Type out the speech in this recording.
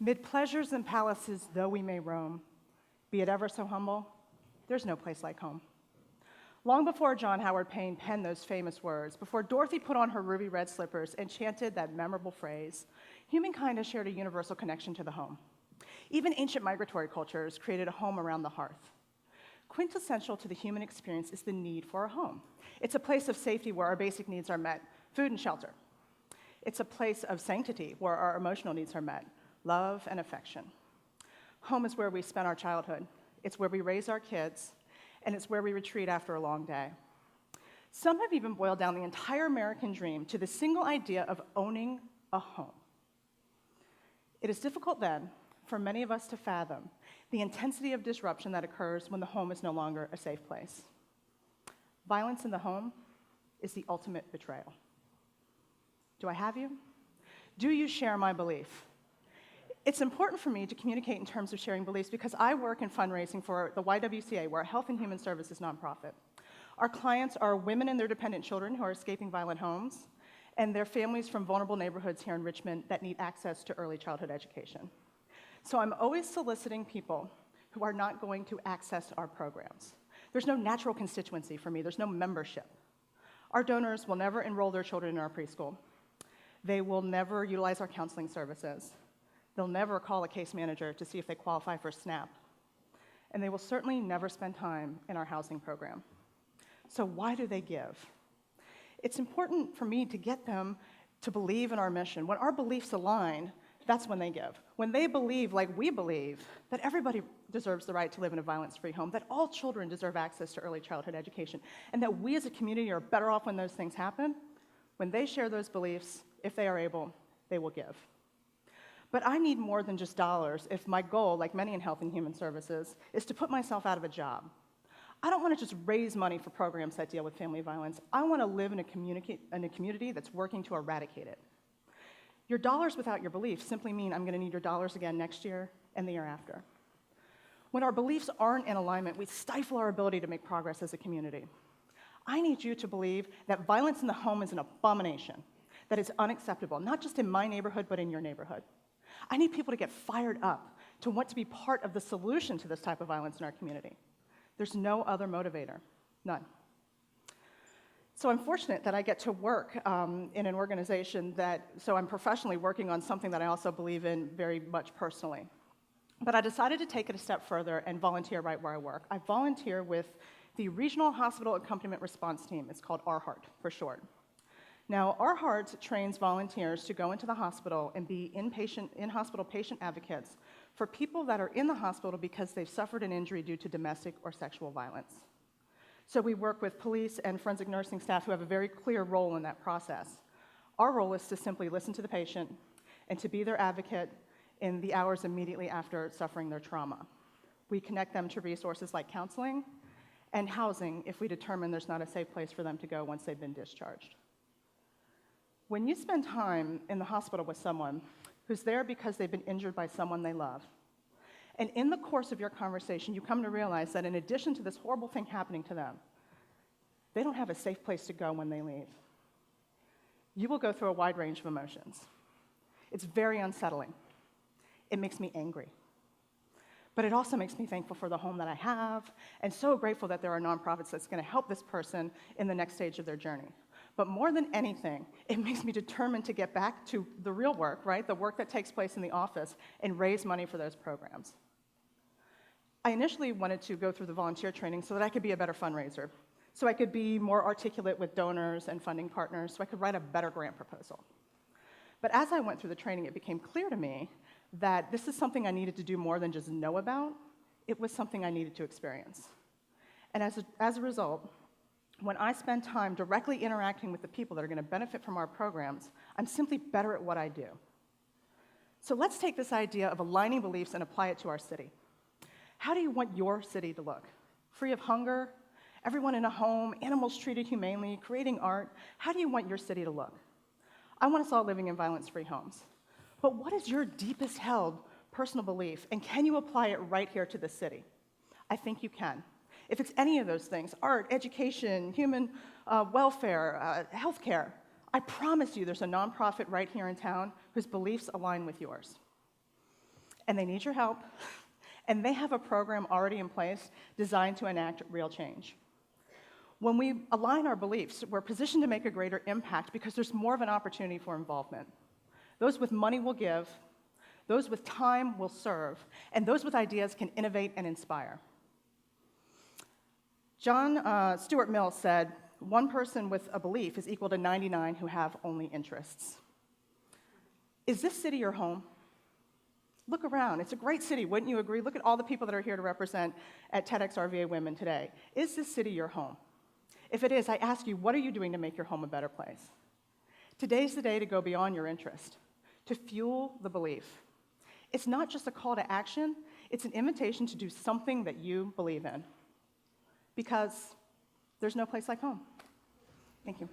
Mid pleasures and palaces, though we may roam, be it ever so humble, there's no place like home. Long before John Howard Payne penned those famous words, before Dorothy put on her ruby red slippers and chanted that memorable phrase, humankind has shared a universal connection to the home. Even ancient migratory cultures created a home around the hearth. Quintessential to the human experience is the need for a home. It's a place of safety where our basic needs are met, food and shelter. It's a place of sanctity where our emotional needs are met, love and affection. Home is where we spend our childhood. It's where we raise our kids, and it's where we retreat after a long day. Some have even boiled down the entire American dream to the single idea of owning a home. It is difficult then for many of us to fathom the intensity of disruption that occurs when the home is no longer a safe place. Violence in the home is the ultimate betrayal. Do I have you? Do you share my belief? It's important for me to communicate in terms of sharing beliefs because I work in fundraising for the YWCA, we're a health and human services nonprofit. Our clients are women and their dependent children who are escaping violent homes, and their families from vulnerable neighborhoods here in Richmond that need access to early childhood education. So I'm always soliciting people who are not going to access our programs. There's no natural constituency for me, there's no membership. Our donors will never enroll their children in our preschool. They will never utilize our counseling services. They'll never call a case manager to see if they qualify for SNAP. And they will certainly never spend time in our housing program. So why do they give? It's important for me to get them to believe in our mission. When our beliefs align, that's when they give. When they believe, like we believe, that everybody deserves the right to live in a violence-free home, that all children deserve access to early childhood education, and that we as a community are better off when those things happen, when they share those beliefs, if they are able, they will give. But I need more than just dollars if my goal, like many in health and human services, is to put myself out of a job. I don't want to just raise money for programs that deal with family violence. I want to live in a community that's working to eradicate it. Your dollars without your beliefs simply mean I'm going to need your dollars again next year and the year after. When our beliefs aren't in alignment, we stifle our ability to make progress as a community. I need you to believe that violence in the home is an abomination, that is unacceptable, not just in my neighborhood, but in your neighborhood. I need people to get fired up, to want to be part of the solution to this type of violence in our community. There's no other motivator, none. So I'm fortunate that I get to work in an organization so I'm professionally working on something that I also believe in very much personally. But I decided to take it a step further and volunteer right where I work. I volunteer with the Regional Hospital Accompaniment Response Team. It's called RHART for short. Now, RHART trains volunteers to go into the hospital and be in-hospital patient advocates for people that are in the hospital because they've suffered an injury due to domestic or sexual violence. So we work with police and forensic nursing staff who have a very clear role in that process. Our role is to simply listen to the patient and to be their advocate in the hours immediately after suffering their trauma. We connect them to resources like counseling and housing if we determine there's not a safe place for them to go once they've been discharged. When you spend time in the hospital with someone who's there because they've been injured by someone they love, and in the course of your conversation, you come to realize that in addition to this horrible thing happening to them, they don't have a safe place to go when they leave. You will go through a wide range of emotions. It's very unsettling. It makes me angry. But it also makes me thankful for the home that I have, and so grateful that there are nonprofits that's going to help this person in the next stage of their journey. But more than anything, it makes me determined to get back to the real work, right? The work that takes place in the office and raise money for those programs. I initially wanted to go through the volunteer training so that I could be a better fundraiser, so I could be more articulate with donors and funding partners, so I could write a better grant proposal. But as I went through the training, it became clear to me that this is something I needed to do more than just know about. It was something I needed to experience. And as a result, when I spend time directly interacting with the people that are going to benefit from our programs, I'm simply better at what I do. So let's take this idea of aligning beliefs and apply it to our city. How do you want your city to look? Free of hunger, everyone in a home, animals treated humanely, creating art. How do you want your city to look? I want us all living in violence-free homes. But what is your deepest held personal belief, and can you apply it right here to the city? I think you can. If it's any of those things, art, education, human welfare, healthcare, I promise you there's a nonprofit right here in town whose beliefs align with yours. and they need your help, and they have a program already in place designed to enact real change. When we align our beliefs, we're positioned to make a greater impact because there's more of an opportunity for involvement. Those with money will give, those with time will serve, and those with ideas can innovate and inspire. John Stuart Mill said, "One person with a belief is equal to 99 who have only interests." Is this city your home? Look around. It's a great city, wouldn't you agree? Look at all the people that are here to represent at TEDxRVAWomen today. Is this city your home? If it is, I ask you, what are you doing to make your home a better place? Today's the day to go beyond your interest, to fuel the belief. It's not just a call to action, it's an invitation to do something that you believe in. Because there's no place like home. Thank you.